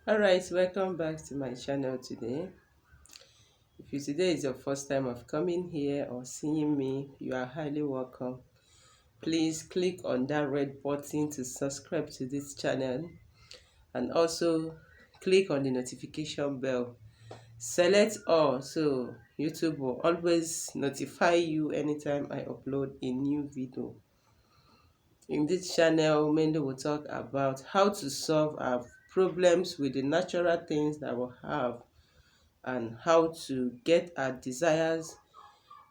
Alright, welcome back to my channel today. If today is your first time of coming here or seeing me, you are highly welcome. Please click on that red button to subscribe to this channel and also click on the notification bell. Select all so YouTube will always notify you anytime I upload a new video. In this channel, mainly we'll talk about how to solve our problems with the natural things that we have and how to get our desires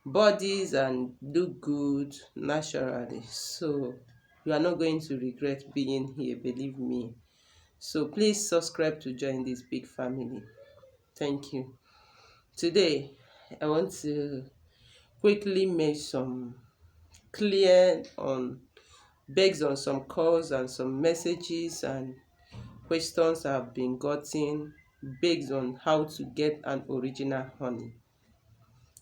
bodies and look good naturally. So you are not going to regret being here, believe me. So please subscribe to join this big family. Thank you. Today I want to quickly make some clear on based on some calls and some messages and questions I've been gotten based on how to get an original honey.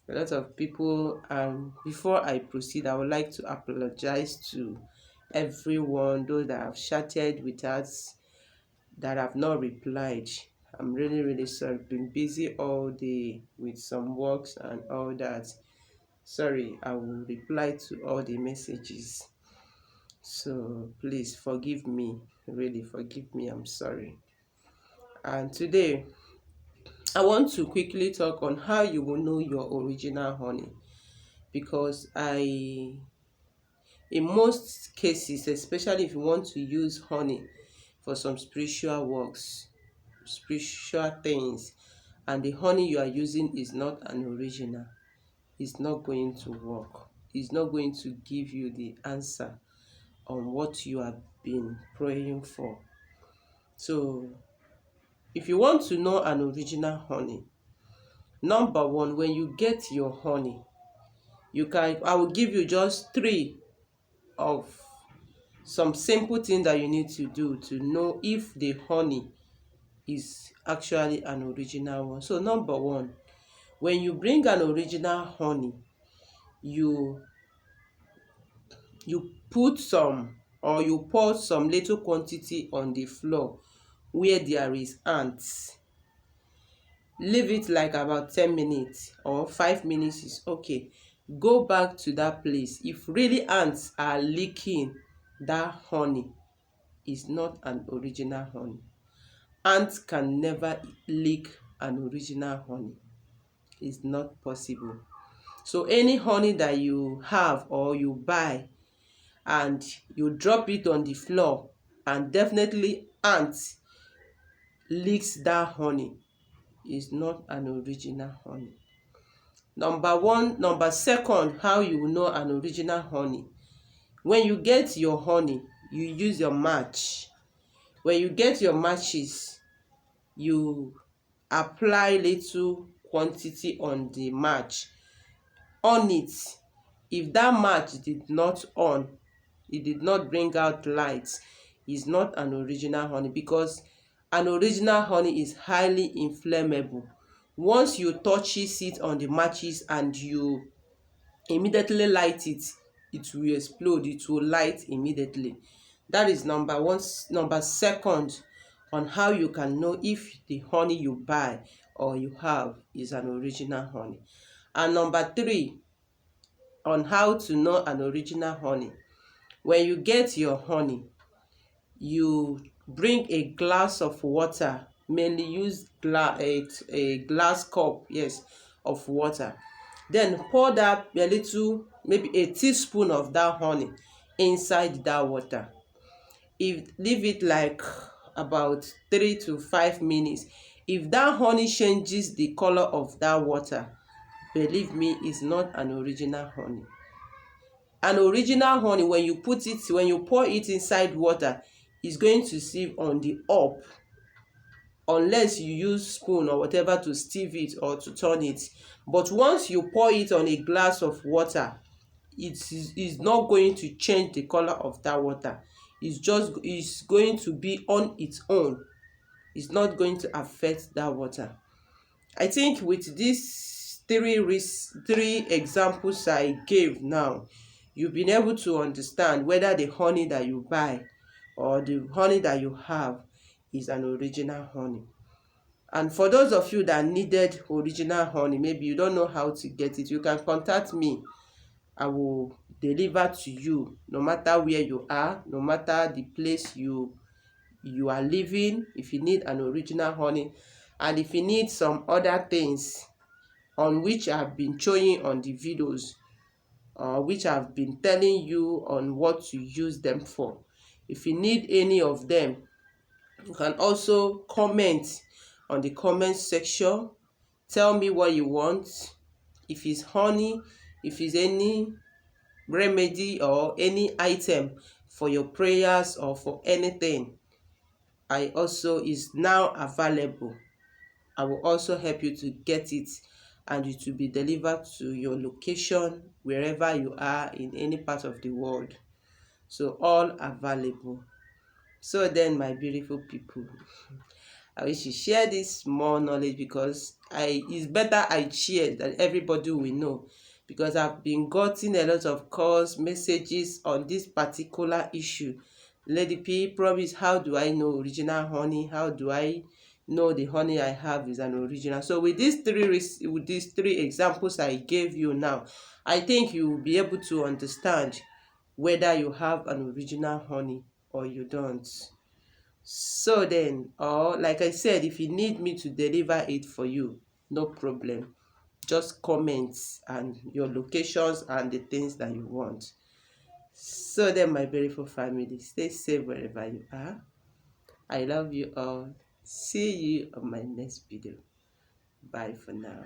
A lot of people, and before I proceed, I would like to apologize to everyone, those that have chatted with us that have not replied. I'm really sorry. Been busy all day with some works and all that. Sorry, I will reply to all the messages. So please forgive me. Really forgive me. I'm sorry. And today I want to quickly talk on how you will know your original honey, because in most cases, especially if you want to use honey for some spiritual works, spiritual things, and the honey you are using is not an original, it's not going to work. It's not going to give you the answer on what you have been praying for. So if you want to know an original honey, number one, when you get your honey, I will give you just three of some simple things that you need to do to know if the honey is actually an original one. So number one, when you bring an original honey, you put some, or you pour some little quantity on the floor where there is ants. Leave it like about 10 minutes or 5 minutes is okay. Go back to that place. If really ants are licking that honey, is not an original honey. Ants can never lick an original honey. It's not possible. So any honey that you have or you buy and you drop it on the floor and definitely ants licks that honey, is not an original honey. Number second, how you will know an original honey. When you get your honey, you use your match. When you get your matches, you apply little quantity on the match. On it. If that match did not on, it did not bring out light, is not an original honey, because an original honey is highly inflammable. Once you touches it on the matches and you immediately light it, it will explode, it will light immediately. That is number one. Number second, on how you can know if the honey you buy or you have is an original honey. And number three, on how to know an original honey. When you get your honey, you bring a glass of water, mainly use a glass cup, yes, of water. Then pour that a little, maybe a teaspoon of that honey inside that water. Leave it like about 3 to 5 minutes. If that honey changes the color of that water, believe me, it's not an original honey. An original honey, when you pour it inside water, is going to sieve on the up, unless you use spoon or whatever to sieve it or to turn it. But once you pour it on a glass of water, it is not going to change the color of that water. It's going to be on its own. It's not going to affect that water. I think with these three examples I gave now, you've been able to understand whether the honey that you buy or the honey that you have is an original honey. And for those of you that needed original honey, maybe you don't know how to get it, you can contact me. I will deliver to you, no matter where you are, no matter the place you are living. If you need an original honey, and if you need some other things on which I've been showing on the videos, which I've been telling you on what to use them for, if you need any of them, you can also comment on the comment section. Tell me what you want. If it's honey, if it's any remedy or any item for your prayers or for anything, I also is now available. I will also help you to get it, and it will be delivered to your location wherever you are in any part of the world. So all available. So then, my beautiful people, I wish you share this small knowledge, because it's better I share that everybody will know, because I've been getting a lot of calls, messages on this particular issue. Lady P, promise, how do I know original honey? How do I know the honey I have is an original? So with these three examples I gave you now, I think you will be able to understand whether you have an original honey or you don't. So then, or like I said, if you need me to deliver it for you, no problem. Just comment and your locations and the things that you want. So then, my beautiful family, stay safe wherever you are. I love you all. See you on my next video. Bye for now.